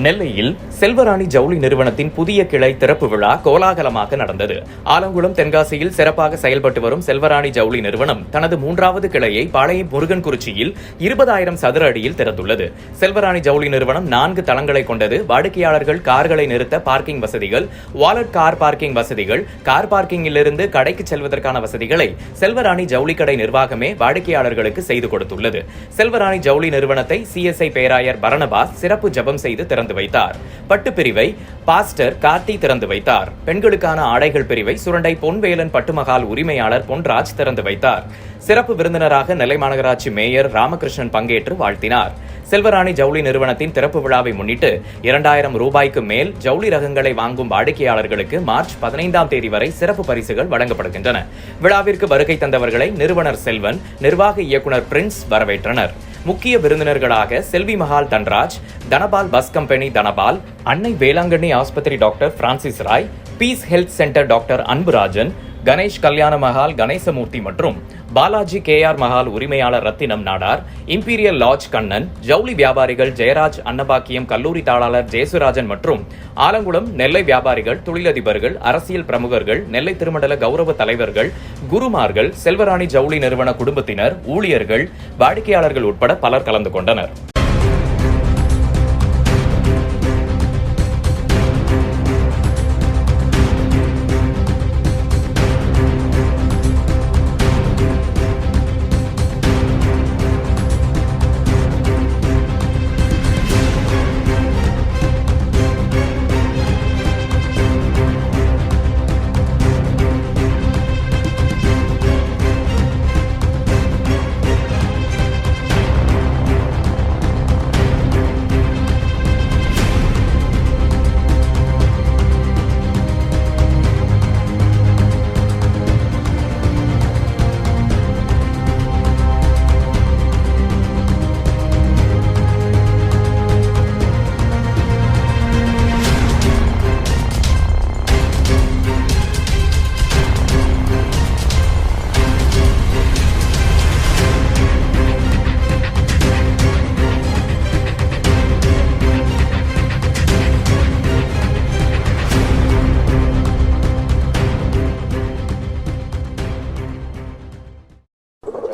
நெல்லையில் செல்வராணி ஜவுளி நிறுவனத்தின் புதிய கிளை திறப்பு விழா கோலாகலமாக நடந்தது. ஆலங்குளம் தென்காசியில் சிறப்பாக செயல்பட்டு வரும் செல்வராணி ஜவுளி நிறுவனம் தனது 3வது கிளையை பாளையம் முருகன்குறிச்சியில் 20,000 சதுர அடியில் திறந்துள்ளது. செல்வராணி ஜவுளி நிறுவனம் 4 தளங்களை கொண்டது. வாடிக்கையாளர்கள் கார்களை நிறுத்த பார்க்கிங் வசதிகள், வாலட் கார் பார்க்கிங் வசதிகள், கார் பார்க்கிங்கிலிருந்து கடைக்கு செல்வதற்கான வசதிகளை செல்வராணி ஜவுளி கடை நிர்வாகமே வாடிக்கையாளர்களுக்கு செய்து கொடுத்துள்ளது. செல்வராணி ஜவுளி நிறுவனத்தை CSI பேராயர் பரணபாஸ் சிறப்பு ஜெபம் செய்து திறந்து வைத்தார். பட்டு பிரிவை பாஸ்டர் கார்த்தி திறந்து வைத்தார். பெண்களுக்கான ஆடைகள் பிரிவை சுரண்டை பொன்வேலன் பட்டுமகால் உரிமையாளர் பொன்ராஜ் திறந்து வைத்தார். சிறப்பு விருந்தினராக நெல்லை மாநகராட்சி மேயர் ராமகிருஷ்ணன் பங்கேற்று வாழ்த்தினார். செல்வராணி ஜவுளி நிறுவனத்தின் திறப்பு விழாவை முன்னிட்டு 2,000 ரூபாய்க்கு மேல் ஜவுளி ரகங்களை வாங்கும் வாடிக்கையாளர்களுக்கு மார்ச் 15ஆம் தேதி வரை சிறப்பு பரிசுகள் வழங்கப்படுகின்றன. விழாவிற்கு வருகை தந்தவர்களை நிறுவனர் செல்வன், நிர்வாக இயக்குனர் பிரின்ஸ் வரவேற்றனர். முக்கிய விருந்தினர்களாக செல்வி மஹால் தன்ராஜ், தனபால் பஸ் கம்பெனி தனபால், அன்னை வேளாங்கண்ணி ஆஸ்பத்திரி doctor Francis Roy, peace health centre doctor Anburajan, Ganesh Kalyana Mahal Ganesamoorthy மற்றும் பாலாஜி KR மஹால் உரிமையாளர் ரத்தினம் நாடார், இம்பீரியல் லாட்ஜ் கண்ணன், ஜவுளி வியாபாரிகள் ஜெயராஜ் அன்னபாக்கியம் கல்லூரி தாளாளர் ஜேசுராஜன் மற்றும் ஆலங்குளம் நெல்லை வியாபாரிகள், தொழிலதிபர்கள், அரசியல் பிரமுகர்கள், நெல்லை திருமண்டல கௌரவ தலைவர்கள், குருமார்கள், செல்வராணி ஜவுளி நிறுவன குடும்பத்தினர், ஊழியர்கள், வாடிக்கையாளர்கள் உட்பட பலர் கலந்து கொண்டனர்.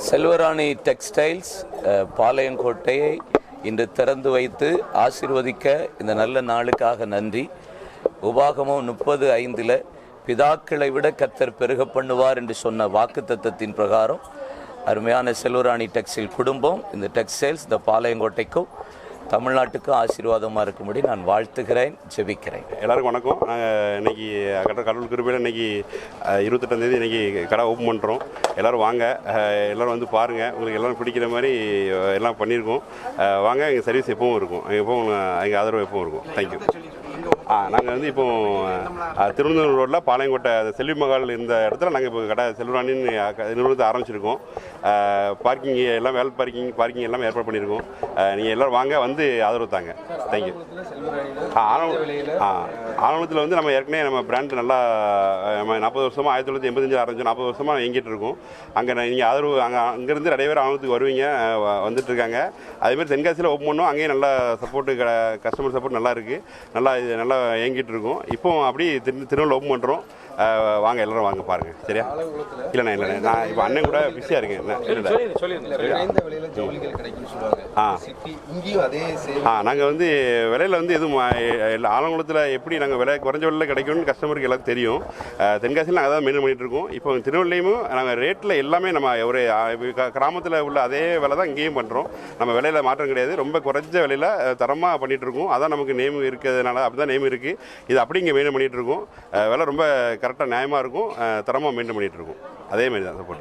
செல்வராணி டெக்ஸ்டைல்ஸ் பாளையங்கோட்டையை இன்று திறந்து வைத்து ஆசீர்வதிக்க இந்த நல்ல நாளுக்காக நன்றி. உபாகமம் 30:5 பிதாக்களை விட கர்த்தர் பெருக பண்ணுவார் என்று சொன்ன வாக்குத்தத்தத்தின் பிரகாரம் அருமையான செல்வராணி டெக்ஸ்டைல் குடும்பம் இந்த டெக்ஸ்டைல்ஸ் இந்த பாளையங்கோட்டைக்கும் தமிழ்நாட்டுக்கும் ஆசீர்வாதமாக இருக்கும்படி நான் வாழ்த்துகிறேன், ஜெபிக்கிறேன். எல்லாருக்கும் வணக்கம். நாங்கள் இன்னைக்கு கடவுள் கிருபையில் இன்னைக்கு 28ஆம் தேதி இன்னைக்கு கடை ஓப்பன் பண்ணுறோம். எல்லோரும் வாங்க, எல்லோரும் வந்து பாருங்கள். உங்களுக்கு எல்லோரும் பிடிக்கிற மாதிரி எல்லாம் பண்ணியிருக்கோம். வாங்க, எங்கள் சர்வீஸ் எப்பவும் இருக்கும், எப்பவும் எங்கள் ஆதரவு எப்பவும் இருக்கும். தேங்க்யூ. நாங்கள் வந்து இப்போ திருவனந்தபுரம் ரோட்டில் பாளையங்கோட்டை செல்வி மகால் இந்த இடத்துல நாங்கள் இப்போ கடை செல்வராணின்னு நிறுவனத்தை ஆரம்பிச்சிருக்கோம். பார்க்கிங் எல்லாம் வேல் பார்க்கிங் எல்லாம் ஏற்பாடு பண்ணியிருக்கோம். நீங்கள் எல்லோரும் வாங்க, வந்து ஆதரவு தாங்க. தேங்க்யூ. ஆரம்பத்தில் வந்து நம்ம ஏற்கனவே நம்ம பிராண்டு நல்லா நம்ம 40 வருஷமாக 1985 ஆரம்பிச்சு 40 வருஷமாக இயங்கிட்டு இருக்கோம். அங்கே நீங்கள் ஆதரவு அங்கேருந்து நிறைய பேர் ஆனத்துக்கு வருவீங்க, வந்துட்டு இருக்காங்க. அதேமாதிரி தென்காசியில் ஓப்பன் பண்ணோம், அங்கேயும் நல்லா சப்போர்ட்டு கஸ்டமர் சப்போர்ட் நல்லா இருக்குது, நல்லா இயங்கிட்டு இருக்கோம். இப்போ அப்படி திருநெல்வேலி ஓப்பன் பண்ணுறோம். வாங்க, எல்லாரும் வாங்க பாருங்க. சரியா? இல்லைண்ணா நான் இப்போ அண்ணன் கூட பிஸியாக இருக்கேன். நாங்கள் வந்து விலையில் வந்து எதுவும் ஆலங்குளத்தில் எப்படி நாங்கள் விலை குறைஞ்ச விலையில் கிடைக்கும்னு கஸ்டமருக்கு எல்லாருக்கும் தெரியும். தென்காசியில் நாங்கள் தான் மெயின்டைன் பண்ணிட்டு இருக்கோம். இப்போ திருநெல்வேலியும் நாங்கள் ரேட்டில் எல்லாமே நம்ம ஒரு கிராமத்தில் உள்ள அதே விலை தான் இங்கேயும் பண்ணுறோம். நம்ம விலையில் மாற்றம் கிடையாது. ரொம்ப குறைஞ்ச விலையில் தரமாக பண்ணிட்டு இருக்கோம். அதான் நமக்கு நேம் இருக்கிறதுனால அப்படி தான் நேம் இருக்குது. இது அப்படி இங்கே மெயின்டைன் பண்ணிட்டு இருக்கோம். விலை ரொம்ப கரெக்டாக நியாயமாக இருக்கும், தரமாக மெயின்டைன் பண்ணிட்டு இருக்கோம். அதே மாதிரி தான் சப்போர்ட்.